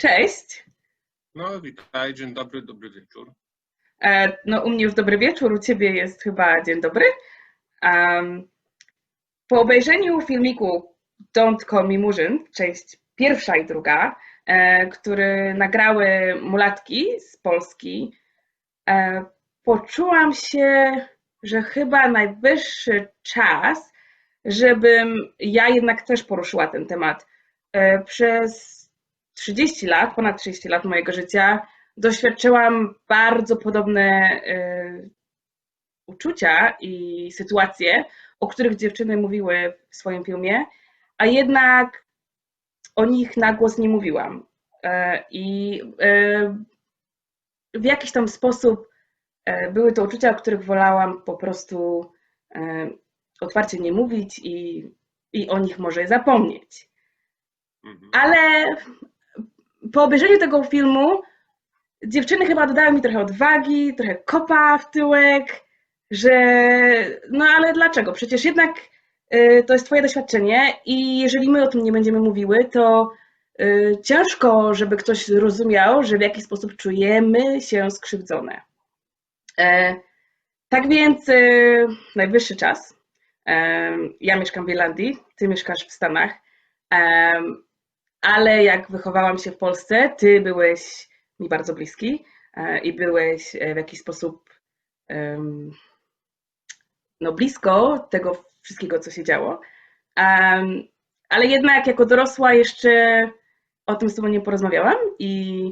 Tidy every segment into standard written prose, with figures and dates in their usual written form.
Cześć. No, witaj, dzień dobry, dobry wieczór. No, u mnie już dobry wieczór, u ciebie jest chyba dzień dobry. Po obejrzeniu filmiku Don't Call Me Murzyn, część pierwsza i druga, który nagrały mulatki z Polski, poczułam się, że chyba najwyższy czas, żebym ja jednak też poruszyła ten temat. Przez 30 lat, ponad 30 lat mojego życia doświadczyłam bardzo podobne uczucia i sytuacje, o których dziewczyny mówiły w swoim filmie, a jednak o nich na głos nie mówiłam. I w jakiś tam sposób były to uczucia, o których wolałam po prostu otwarcie nie mówić i o nich może zapomnieć. Ale po obejrzeniu tego filmu dziewczyny chyba dodały mi trochę odwagi, trochę kopa w tyłek, że no ale dlaczego? Przecież jednak to jest twoje doświadczenie i jeżeli my o tym nie będziemy mówiły, to ciężko, żeby ktoś zrozumiał, że w jakiś sposób czujemy się skrzywdzone. Tak więc najwyższy czas. Ja mieszkam w Irlandii, ty mieszkasz w Stanach, ale jak wychowałam się w Polsce, ty byłeś mi bardzo bliski i byłeś w jakiś sposób no, blisko tego wszystkiego, co się działo. Ale jednak jako dorosła jeszcze o tym z tobą nie porozmawiałam i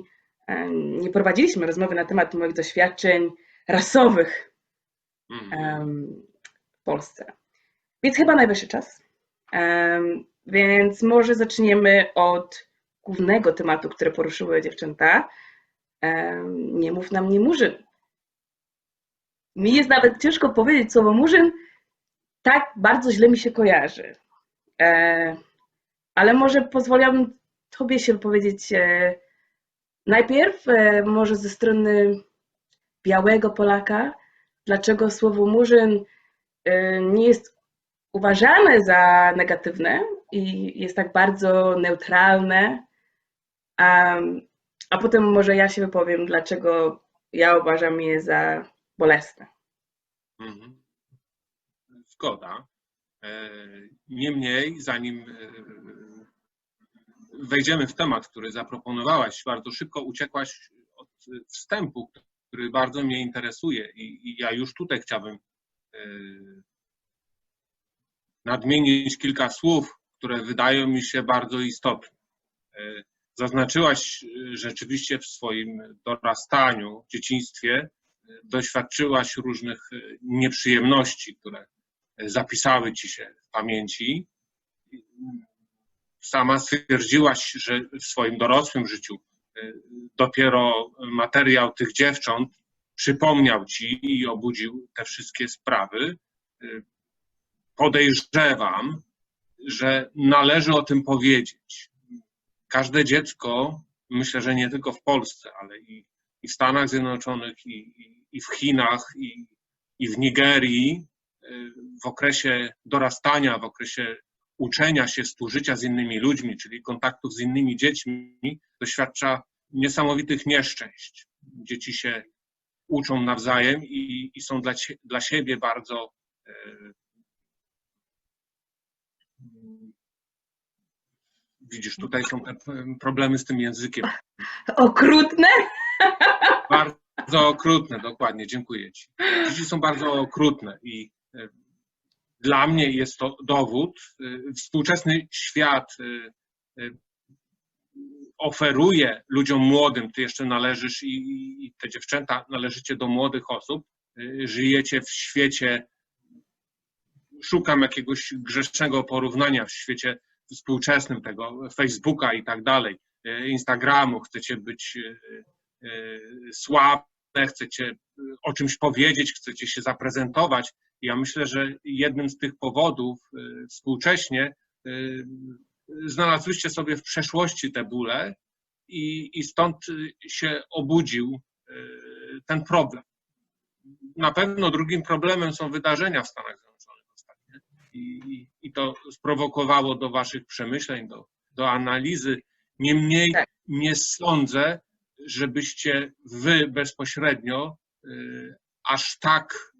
nie prowadziliśmy rozmowy na temat moich doświadczeń rasowych w Polsce. Więc chyba najwyższy czas. Więc może zaczniemy od głównego tematu, który poruszyły dziewczęta. Nie mów na mnie Murzyn. Mi jest nawet ciężko powiedzieć słowo Murzyn, tak bardzo źle mi się kojarzy. Ale może pozwoliłabym tobie się powiedzieć najpierw, może ze strony białego Polaka, dlaczego słowo Murzyn nie jest uważane za negatywne i jest tak bardzo neutralne, a potem może ja się wypowiem, dlaczego ja uważam je za bolesne. Zgoda. Niemniej, zanim wejdziemy w temat, który zaproponowałaś, bardzo szybko uciekłaś od wstępu, który bardzo mnie interesuje i ja już tutaj chciałbym nadmienić kilka słów, które wydają mi się bardzo istotne. Zaznaczyłaś rzeczywiście w swoim dorastaniu, dzieciństwie, doświadczyłaś różnych nieprzyjemności, które zapisały ci się w pamięci. Sama stwierdziłaś, że w swoim dorosłym życiu dopiero materiał tych dziewcząt przypomniał ci i obudził te wszystkie sprawy. Podejrzewam, że należy o tym powiedzieć. Każde dziecko, myślę, że nie tylko w Polsce, ale i w Stanach Zjednoczonych, i w Chinach, i w Nigerii, w okresie dorastania, w okresie uczenia się, współżycia z innymi ludźmi, czyli kontaktów z innymi dziećmi, doświadcza niesamowitych nieszczęść. Dzieci się uczą nawzajem i są dla siebie bardzo widzisz, tutaj są te problemy z tym językiem. Okrutne? Bardzo okrutne, dokładnie, dziękuję ci. Dzieci są bardzo okrutne i dla mnie jest to dowód. Współczesny świat oferuje ludziom młodym, ty jeszcze należysz i te dziewczęta należycie do młodych osób, żyjecie w świecie, szukam jakiegoś grzesznego porównania w świecie współczesnym, tego Facebooka i tak dalej, Instagramu, chcecie być sławne, chcecie o czymś powiedzieć, chcecie się zaprezentować. Ja myślę, że jednym z tych powodów współcześnie znalazłyście sobie w przeszłości te bóle i stąd się obudził ten problem. Na pewno drugim problemem są wydarzenia w Stanach Zjednoczonych ostatnio i to sprowokowało do waszych przemyśleń, do analizy. Niemniej nie sądzę, żebyście wy bezpośrednio aż tak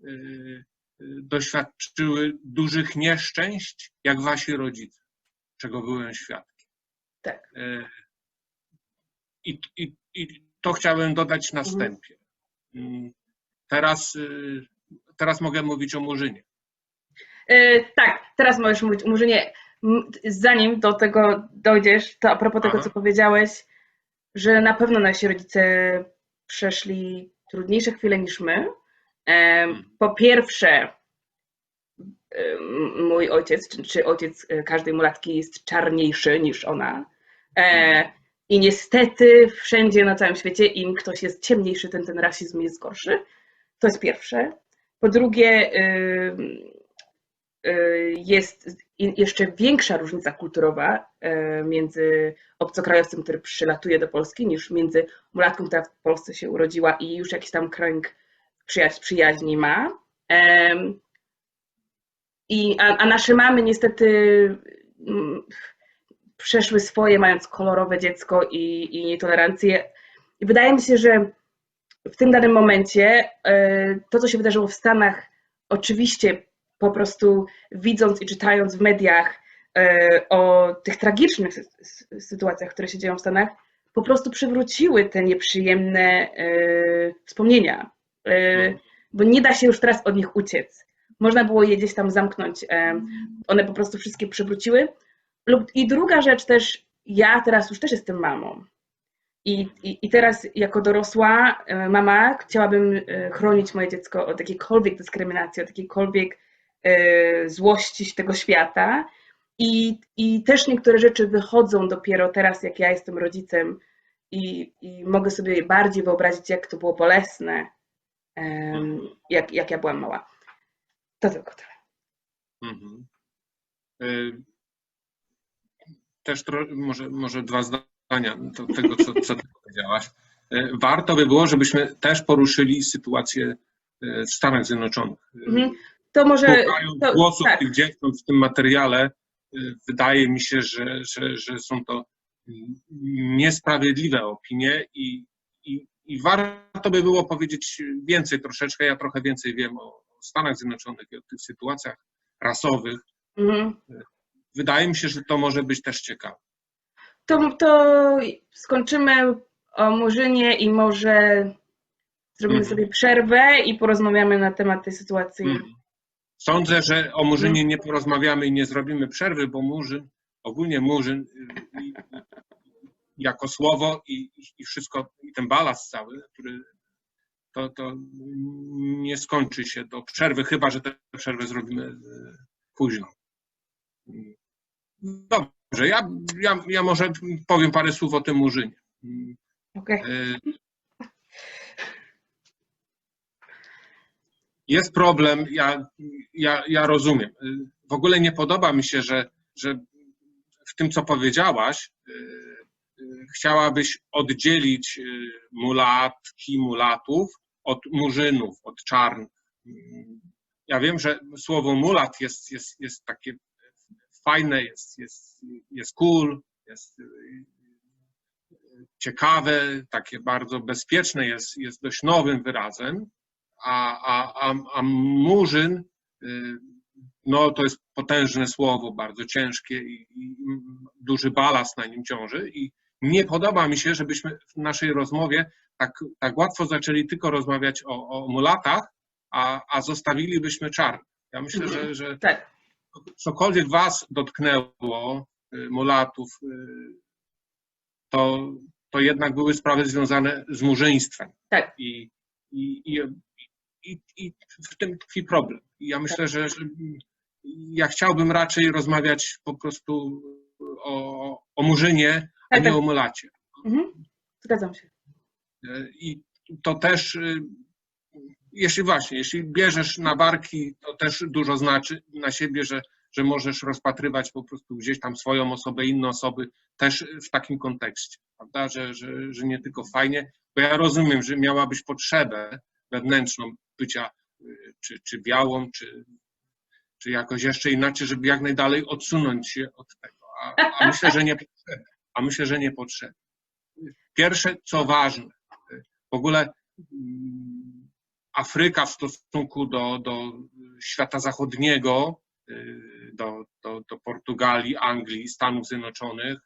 doświadczyły dużych nieszczęść, jak wasi rodzice, czego byłem świadkiem. Tak. I to chciałem dodać na wstępie. Teraz mogę mówić o Murzynie. Tak, teraz możesz mówić o Murzynie. Zanim do tego dojdziesz, to a propos tego, co powiedziałeś, że na pewno nasi rodzice przeszli trudniejsze chwile niż my. Po pierwsze, mój ojciec, czy ojciec każdej mulatki jest czarniejszy niż ona. I niestety wszędzie na całym świecie im ktoś jest ciemniejszy, ten rasizm jest gorszy. To jest pierwsze. Po drugie, jest jeszcze większa różnica kulturowa między obcokrajowcem, który przylatuje do Polski, niż między mulatką, która w Polsce się urodziła i już jakiś tam kręg przyjaźni ma. A nasze mamy niestety przeszły swoje, mając kolorowe dziecko i nietolerancję. I wydaje mi się, że w tym danym momencie to, co się wydarzyło w Stanach, oczywiście po prostu widząc i czytając w mediach o tych tragicznych sytuacjach, które się dzieją w Stanach, po prostu przywróciły te nieprzyjemne wspomnienia, bo nie da się już teraz od nich uciec. Można było je gdzieś tam zamknąć, one po prostu wszystkie przywróciły. I druga rzecz też, ja teraz już też jestem mamą. I teraz jako dorosła mama chciałabym chronić moje dziecko od jakiejkolwiek dyskryminacji, od jakiejkolwiek złości tego świata. I też niektóre rzeczy wychodzą dopiero teraz, jak ja jestem rodzicem i mogę sobie bardziej wyobrazić, jak to było bolesne, jak ja byłam mała. To tylko tyle. Też może dwa zdania do tego, co ty powiedziałaś. Warto by było, żebyśmy też poruszyli sytuację w Stanach Zjednoczonych. To może głosów tak. Tych dziewcząt w tym materiale wydaje mi się, że są to niesprawiedliwe opinie i warto by było powiedzieć więcej troszeczkę. Ja trochę więcej wiem o Stanach Zjednoczonych i o tych sytuacjach rasowych. Wydaje mi się, że to może być też ciekawe. To skończymy o Murzynie i może zrobimy sobie przerwę i porozmawiamy na temat tej sytuacji. Sądzę, że o Murzynie nie porozmawiamy i nie zrobimy przerwy, bo Murzyn, ogólnie Murzyn jako słowo i wszystko, i ten balast cały, który to nie skończy się do przerwy, chyba że tę przerwę zrobimy późno. Dobrze, ja może powiem parę słów o tym Murzynie. Okay. Jest problem, ja rozumiem. W ogóle nie podoba mi się, że w tym, co powiedziałaś, chciałabyś oddzielić mulatów od murzynów, od czarnych. Ja wiem, że słowo mulat jest takie fajne, jest cool, jest ciekawe, takie bardzo bezpieczne, jest dość nowym wyrazem, a murzyn, no to jest potężne słowo, bardzo ciężkie i duży balast na nim ciąży i nie podoba mi się, żebyśmy w naszej rozmowie tak łatwo zaczęli tylko rozmawiać o mulatach, a zostawilibyśmy czarnych. Ja myślę, że tak. Cokolwiek was dotknęło, mulatów, to jednak były sprawy związane z murzyństwem. Tak. I w tym tkwi problem. I ja myślę, że ja chciałbym raczej rozmawiać po prostu o Murzynie, a nie o mulacie. Zgadzam się. I to też, jeśli bierzesz na barki, to też dużo znaczy na siebie, że możesz rozpatrywać po prostu gdzieś tam swoją osobę, inne osoby też w takim kontekście, prawda, że nie tylko fajnie, bo ja rozumiem, że miałabyś potrzebę wewnętrzną bycia czy białą, czy jakoś jeszcze inaczej, żeby jak najdalej odsunąć się od tego, a myślę, że nie potrzebne. Pierwsze, co ważne, w ogóle Afryka w stosunku do świata zachodniego, do Portugalii, Anglii, Stanów Zjednoczonych,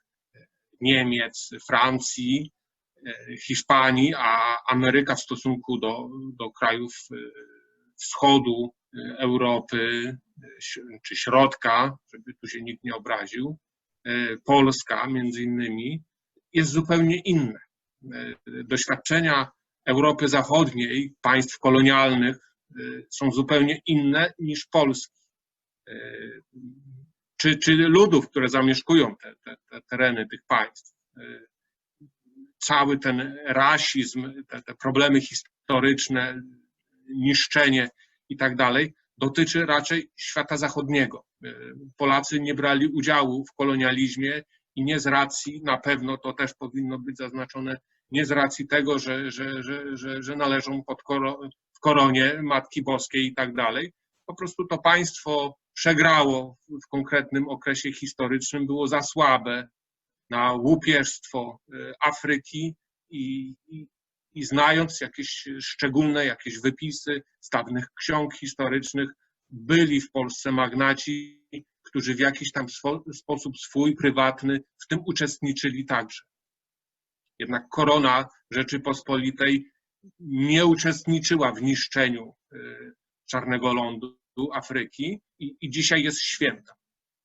Niemiec, Francji, Hiszpanii, a Ameryka w stosunku do krajów wschodu Europy czy środka, żeby tu się nikt nie obraził, Polska między innymi, jest zupełnie inne. Doświadczenia Europy Zachodniej, państw kolonialnych są zupełnie inne niż Polski. Czy ludów, które zamieszkują te tereny tych państw. Cały ten rasizm, te problemy historyczne, niszczenie i tak dalej, dotyczy raczej świata zachodniego. Polacy nie brali udziału w kolonializmie i nie z racji, na pewno to też powinno być zaznaczone, nie z racji tego, że należą w koronie Matki Boskiej i tak dalej. Po prostu to państwo przegrało w konkretnym okresie historycznym, było za słabe na łupieżstwo Afryki i znając jakieś szczególne, jakieś wypisy z dawnych ksiąg historycznych, byli w Polsce magnaci, którzy w jakiś tam sposób swój, prywatny, w tym uczestniczyli także. Jednak korona Rzeczypospolitej nie uczestniczyła w niszczeniu Czarnego Lądu, Afryki i dzisiaj jest święta.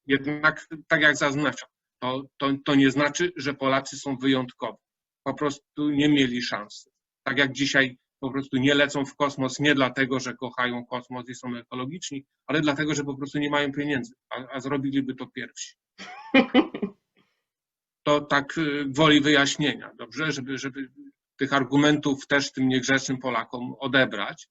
Jednak, tak jak zaznaczam, to nie znaczy, że Polacy są wyjątkowi. Po prostu nie mieli szansy. Tak jak dzisiaj po prostu nie lecą w kosmos nie dlatego, że kochają kosmos i są ekologiczni, ale dlatego, że po prostu nie mają pieniędzy, a zrobiliby to pierwsi. To tak gwoli wyjaśnienia, dobrze? Żeby tych argumentów też tym niegrzecznym Polakom odebrać.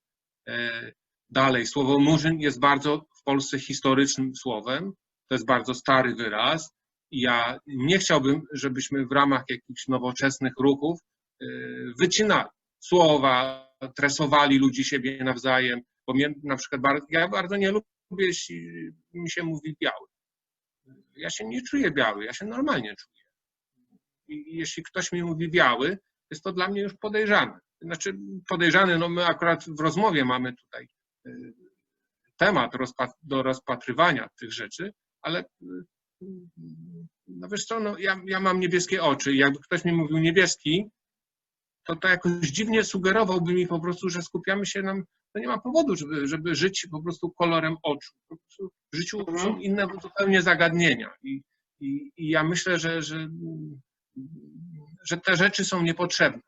Dalej, słowo murzyn jest bardzo w Polsce historycznym słowem. To jest bardzo stary wyraz. I ja nie chciałbym, żebyśmy w ramach jakichś nowoczesnych ruchów wycinali słowa, tresowali ludzi siebie nawzajem, bo mnie na przykład ja bardzo nie lubię, jeśli mi się mówi biały. Ja się nie czuję biały, ja się normalnie czuję. I jeśli ktoś mi mówi biały, jest to dla mnie już podejrzane. Znaczy podejrzane, no my akurat w rozmowie mamy tutaj temat do rozpatrywania tych rzeczy, ale no wiesz co, no ja mam niebieskie oczy i jakby ktoś mi mówił niebieski, to jakoś dziwnie sugerowałby mi po prostu, że skupiamy się to nie ma powodu, żeby żyć po prostu kolorem oczu. Po prostu w życiu są inne zupełnie zagadnienia i ja myślę, że te rzeczy są niepotrzebne.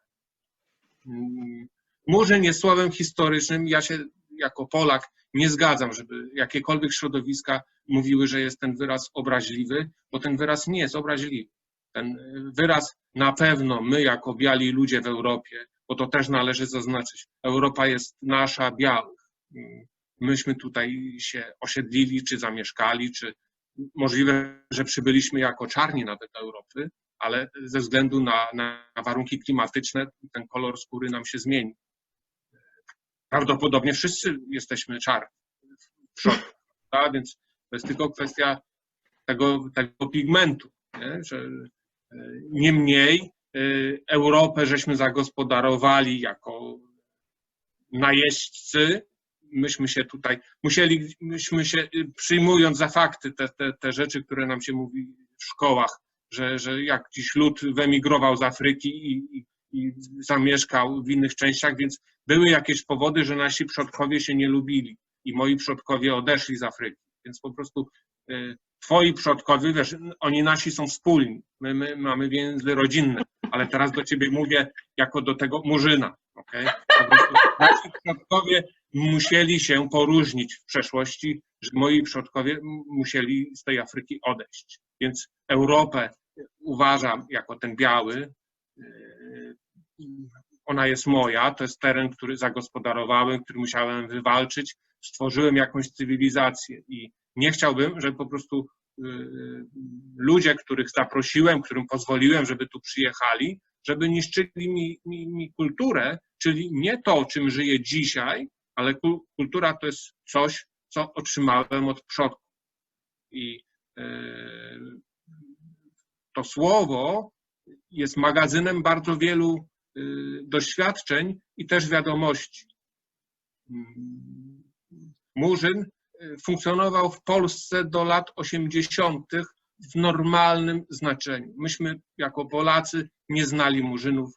Murzyn jest słowem historycznym. Ja się jako Polak nie zgadzam, żeby jakiekolwiek środowiska mówiły, że jest ten wyraz obraźliwy, bo ten wyraz nie jest obraźliwy. Ten wyraz na pewno my jako biali ludzie w Europie, bo to też należy zaznaczyć, Europa jest nasza, białych. Myśmy tutaj się osiedlili, czy zamieszkali, czy możliwe, że przybyliśmy jako czarni nawet do Europy, ale ze względu na warunki klimatyczne ten kolor skóry nam się zmieni. Prawdopodobnie wszyscy jesteśmy czarni w środku, tak? Więc to jest tylko kwestia tego pigmentu, nie? Że niemniej Europę żeśmy zagospodarowali jako najeźdźcy. Myśmy się tutaj przyjmując za fakty te rzeczy, które nam się mówi w szkołach, że jakiś lud wyemigrował z Afryki i zamieszkał w innych częściach, więc były jakieś powody, że nasi przodkowie się nie lubili i moi przodkowie odeszli z Afryki. Więc po prostu twoi przodkowie, wiesz, oni nasi są wspólni, my mamy więzy rodzinne, ale teraz do ciebie mówię jako do tego murzyna. Okay? Po prostu nasi przodkowie musieli się poróżnić w przeszłości, że moi przodkowie musieli z tej Afryki odejść. Więc Europę uważam jako ten biały, ona jest moja, to jest teren, który zagospodarowałem, który musiałem wywalczyć, stworzyłem jakąś cywilizację i nie chciałbym, żeby po prostu ludzie, których zaprosiłem, którym pozwoliłem, żeby tu przyjechali, żeby niszczyli mi kulturę, czyli nie to, czym żyję dzisiaj, ale kultura to jest coś, co otrzymałem od przodków. I to słowo jest magazynem bardzo wielu doświadczeń i też wiadomości. Murzyn funkcjonował w Polsce do lat 80. w normalnym znaczeniu. Myśmy jako Polacy nie znali Murzynów,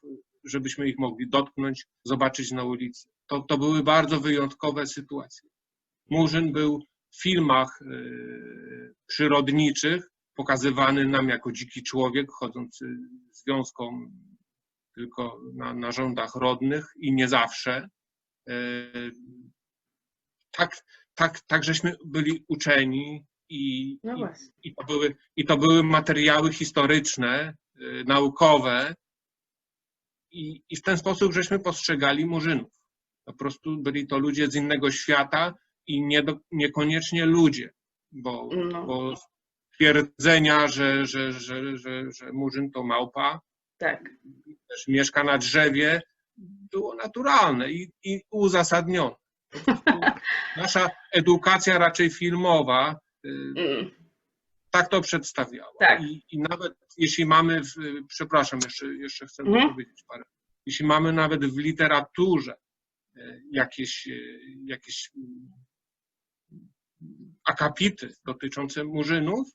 żebyśmy ich mogli dotknąć, zobaczyć na ulicy. To były bardzo wyjątkowe sytuacje. Murzyn był w filmach przyrodniczych pokazywany nam jako dziki człowiek, chodzący z wiązką tylko na rządach rodnych i nie zawsze. Tak żeśmy byli uczeni i to były materiały historyczne, naukowe i w ten sposób żeśmy postrzegali Murzynów. Po prostu byli to ludzie z innego świata i niekoniecznie ludzie, bo twierdzenia, że Murzyn to małpa, też mieszka na drzewie, było naturalne i uzasadnione. Nasza edukacja raczej filmowa tak to przedstawiała. Tak. I nawet jeśli mamy, przepraszam, jeszcze chcę powiedzieć parę. Jeśli mamy nawet w literaturze jakieś akapity dotyczące Murzynów,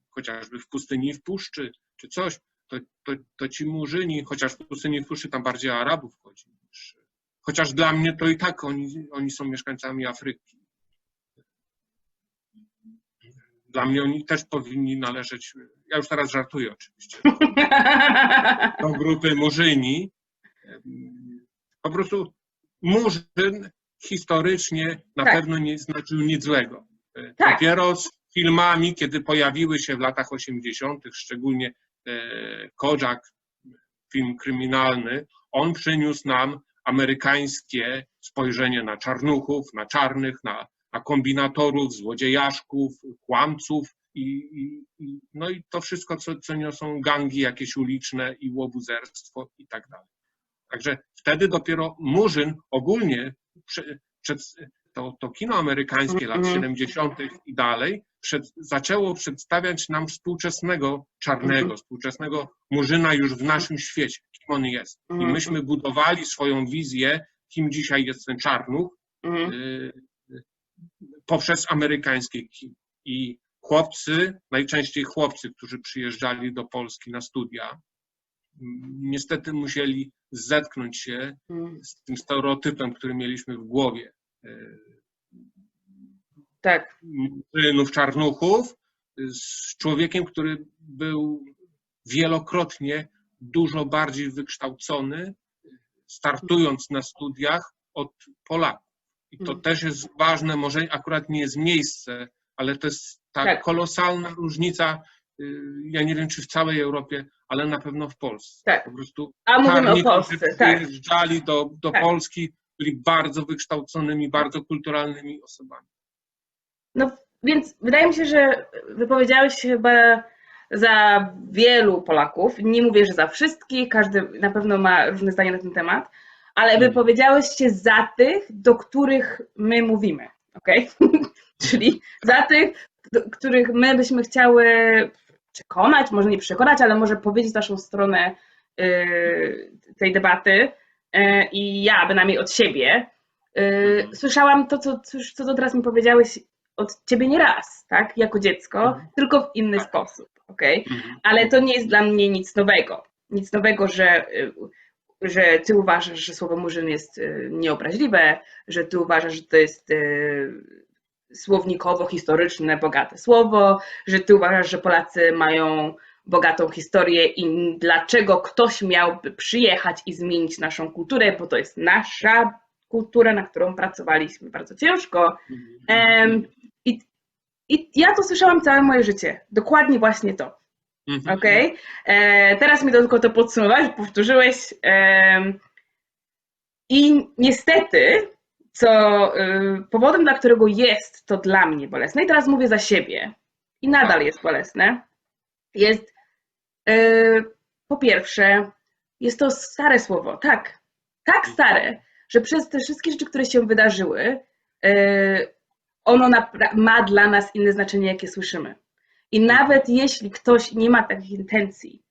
chociażby w Pustyni i w Puszczy, czy coś, to ci Murzyni, chociaż w Pustyni i w Puszczy tam bardziej Arabów chodzi, chociaż dla mnie to i tak oni są mieszkańcami Afryki. Dla mnie oni też powinni należeć, ja już teraz żartuję oczywiście, do grupy Murzyni. Po prostu Murzyn historycznie na pewno nie znaczył nic złego. Dopiero z filmami, kiedy pojawiły się w latach 80., szczególnie Kojak, film kryminalny, on przyniósł nam amerykańskie spojrzenie na czarnuchów, na czarnych, na kombinatorów, złodziejaszków, kłamców no i to wszystko, co niosą gangi jakieś uliczne i łobuzerstwo i tak dalej. Także wtedy dopiero Murzyn ogólnie, to kino amerykańskie lat 70. i dalej zaczęło przedstawiać nam współczesnego czarnego, współczesnego Murzyna już w naszym świecie, kim on jest. I myśmy budowali swoją wizję, kim dzisiaj jest ten czarnuch, poprzez amerykańskie kino. I najczęściej chłopcy, którzy przyjeżdżali do Polski na studia, niestety musieli zetknąć się z tym stereotypem, który mieliśmy w głowie. Murzynów, czarnuchów, z człowiekiem, który był wielokrotnie dużo bardziej wykształcony, startując na studiach od Polaków. I to też jest ważne, może akurat nie jest miejsce, ale to jest ta kolosalna różnica, ja nie wiem, czy w całej Europie, ale na pewno w Polsce. Po prostu mówimy o Polsce, przyjeżdżali do Polski, byli bardzo wykształconymi, bardzo kulturalnymi osobami. No więc wydaje mi się, że wypowiedziałeś się chyba za wielu Polaków. Nie mówię, że za wszystkich, każdy na pewno ma różne zdanie na ten temat, ale wypowiedziałeś się za tych, do których my mówimy, okej? Czyli za tych, do których my byśmy chciały przekonać, może nie przekonać, ale może powiedzieć naszą stronę tej debaty i ja bynajmniej od siebie. Słyszałam to, co teraz mi powiedziałeś od ciebie nie raz, tak? Jako dziecko, tylko w inny sposób, okej? Ale to nie jest dla mnie nic nowego. Nic nowego, że ty uważasz, że słowo Murzyn jest nieobraźliwe, że ty uważasz, że to jest słownikowo, historyczne, bogate słowo, że ty uważasz, że Polacy mają bogatą historię i dlaczego ktoś miałby przyjechać i zmienić naszą kulturę, bo to jest nasza kultura, na którą pracowaliśmy bardzo ciężko. I ja to słyszałam całe moje życie. Dokładnie właśnie to. Okay? Teraz mi tylko to podsumowałeś, powtórzyłeś. I niestety, powodem, dla którego jest to dla mnie bolesne, i teraz mówię za siebie, i nadal jest bolesne, jest po pierwsze, jest to stare słowo, tak stare, że przez te wszystkie rzeczy, które się wydarzyły, ono ma dla nas inne znaczenie, jakie słyszymy. I nawet jeśli ktoś nie ma takich intencji,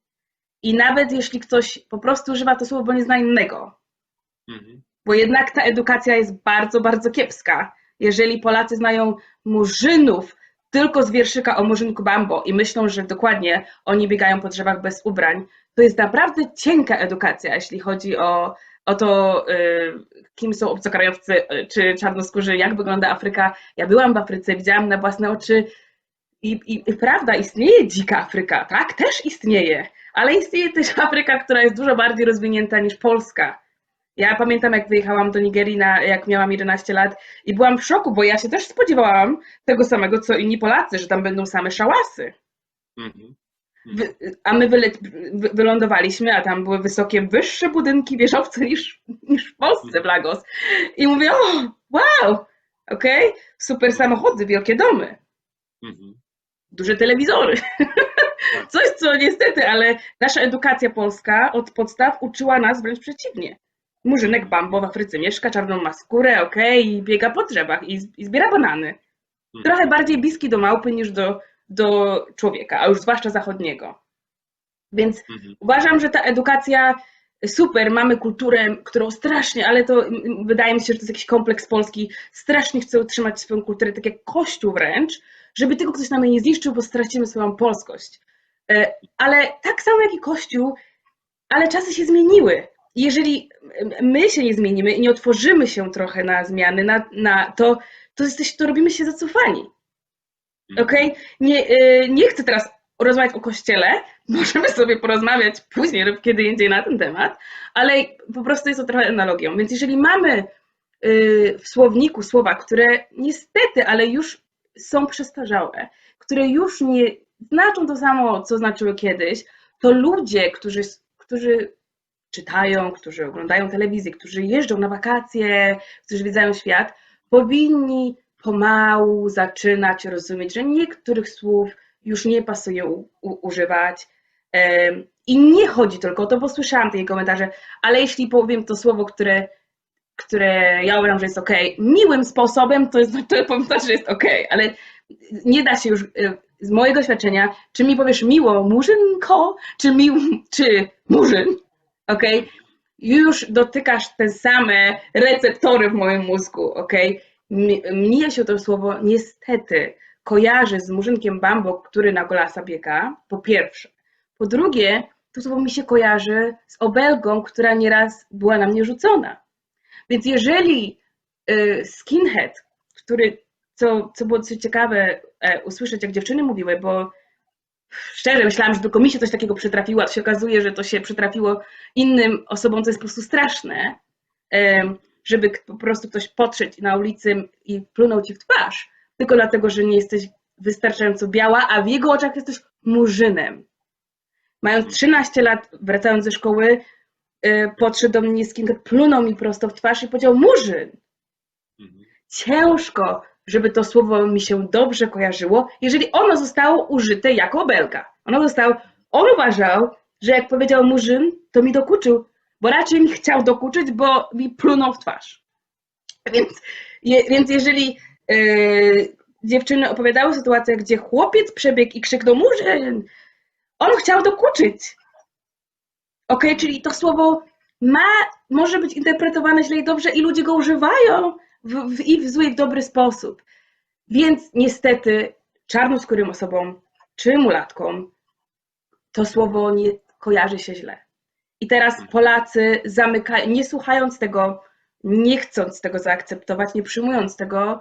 I nawet jeśli ktoś po prostu używa to słowo, bo nie zna innego. Bo jednak ta edukacja jest bardzo, bardzo kiepska. Jeżeli Polacy znają murzynów tylko z wierszyka o Murzynku Bambo i myślą, że dokładnie oni biegają po drzewach bez ubrań, to jest naprawdę cienka edukacja, jeśli chodzi o to, kim są obcokrajowcy czy czarnoskórzy, jak wygląda Afryka. Ja byłam w Afryce, widziałam na własne oczy i prawda, istnieje dzika Afryka, tak? Też istnieje, ale istnieje też Afryka, która jest dużo bardziej rozwinięta niż Polska. Ja pamiętam, jak wyjechałam do Nigerii, jak miałam 11 lat i byłam w szoku, bo ja się też spodziewałam tego samego, co inni Polacy, że tam będą same szałasy. A my wylądowaliśmy, a tam były wysokie, wyższe budynki, wieżowce niż w Polsce, w Lagos. I mówię, o, wow, okej, super samochody, wielkie domy, duże telewizory. Coś, co niestety, ale nasza edukacja polska od podstaw uczyła nas wręcz przeciwnie. Murzynek Bambo w Afryce mieszka, czarną ma skórę, i biega po drzewach i zbiera banany. Trochę bardziej bliski do małpy niż do człowieka, a już zwłaszcza zachodniego. Więc uważam, że ta edukacja super, mamy kulturę, którą strasznie, ale to wydaje mi się, że to jest jakiś kompleks polski, strasznie chce utrzymać swoją kulturę, tak jak Kościół wręcz, żeby tylko ktoś nam jej nie zniszczył, bo stracimy swoją polskość. Ale tak samo jak i Kościół, ale czasy się zmieniły. Jeżeli my się nie zmienimy i nie otworzymy się trochę na zmiany, to robimy się zacofani. Okay? Nie chcę teraz rozmawiać o Kościele, możemy sobie porozmawiać później lub kiedy indziej na ten temat, ale po prostu jest to trochę analogią. Więc jeżeli mamy w słowniku słowa, które niestety, ale już są przestarzałe, które już nie znaczą to samo, co znaczyły kiedyś, to ludzie, którzy czytają, którzy oglądają telewizję, którzy jeżdżą na wakacje, którzy zwiedzają świat, powinni pomału zaczynać rozumieć, że niektórych słów już nie pasuje używać. I nie chodzi tylko o to, bo słyszałam takie komentarze, ale jeśli powiem to słowo, które ja uważam, że jest okej, miłym sposobem, to powiem, że jest okej, ale nie da się już z mojego doświadczenia, czy mi powiesz miło murzynko, czy murzyn, już dotykasz te same receptory w moim mózgu, Mnie się to słowo niestety kojarzy z Murzynkiem Bambo, który na golasa biega, po pierwsze. Po drugie, to słowo mi się kojarzy z obelgą, która nieraz była na mnie rzucona. Więc jeżeli skinhead, co było dosyć ciekawe usłyszeć, jak dziewczyny mówiły, bo szczerze myślałam, że tylko mi się coś takiego przytrafiło, a to się okazuje, że to się przytrafiło innym osobom, co jest po prostu straszne, żeby po prostu ktoś podszedł na ulicy i plunął ci w twarz, tylko dlatego, że nie jesteś wystarczająco biała, a w jego oczach jesteś murzynem. Mając 13 lat, wracając ze szkoły, podszedł do mnie skinhead, plunął mi prosto w twarz i powiedział murzyn. Ciężko, żeby to słowo mi się dobrze kojarzyło, jeżeli ono zostało użyte jako obelga. On uważał, że jak powiedział murzyn, to mi dokuczył, bo raczej mi chciał dokuczyć, bo mi plunął w twarz. Więc jeżeli dziewczyny opowiadały sytuację, gdzie chłopiec przebiegł i krzyknął murzyn, on chciał dokuczyć. Czyli to słowo może być interpretowane źle i dobrze i ludzie go używają i w zły i w dobry sposób. Więc niestety czarnoskórym osobom czy mulatkom to słowo nie kojarzy się źle. I teraz Polacy zamykają, nie słuchając tego, nie chcąc tego zaakceptować, nie przyjmując tego,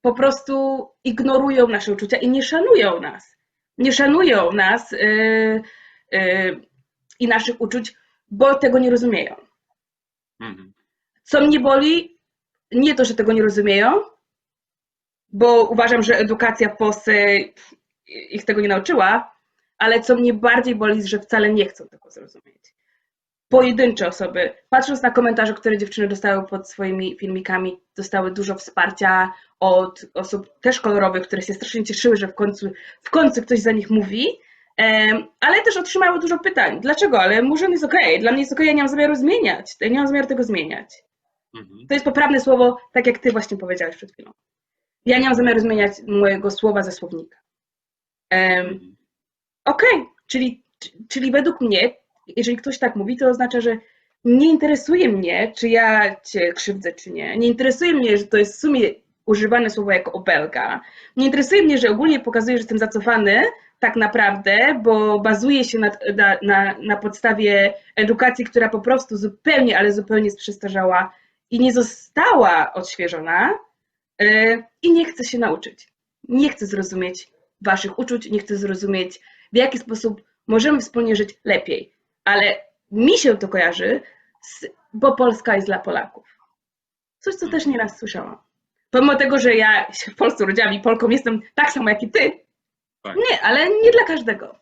po prostu ignorują nasze uczucia i nie szanują nas. Nie szanują nas i naszych uczuć, bo tego nie rozumieją. Co mnie boli, nie to, że tego nie rozumieją, bo uważam, że edukacja w Polsce ich tego nie nauczyła, ale co mnie bardziej boli, że wcale nie chcą tego zrozumieć. Pojedyncze osoby, patrząc na komentarze, które dziewczyny dostały pod swoimi filmikami, dostały dużo wsparcia od osób też kolorowych, które się strasznie cieszyły, że w końcu ktoś za nich mówi, ale też otrzymały dużo pytań. Dlaczego? Ale murzyn jest okej. Dla mnie jest okej, ja nie mam zamiaru zmieniać. Ja nie mam zamiaru tego zmieniać. To jest poprawne słowo, tak jak ty właśnie powiedziałeś przed chwilą. Ja nie mam zamiaru zmieniać mojego słowa ze słownika. Czyli Czyli według mnie, jeżeli ktoś tak mówi, to oznacza, że nie interesuje mnie, czy ja cię krzywdzę, czy nie. Nie interesuje mnie, że to jest w sumie używane słowo jako obelga. Nie interesuje mnie, że ogólnie pokazuje, że jestem zacofany tak naprawdę, bo bazuje się na podstawie edukacji, która po prostu zupełnie, ale zupełnie jest przestarzała i nie została odświeżona i nie chcę się nauczyć. Nie chcę zrozumieć waszych uczuć, nie chcę zrozumieć, w jaki sposób możemy wspólnie żyć lepiej. Ale mi się to kojarzy, bo Polska jest dla Polaków. Coś, co też nieraz słyszałam. Pomimo tego, że ja się w Polsce urodziłam i Polką jestem tak samo jak i ty. Tak. Nie, ale nie dla każdego.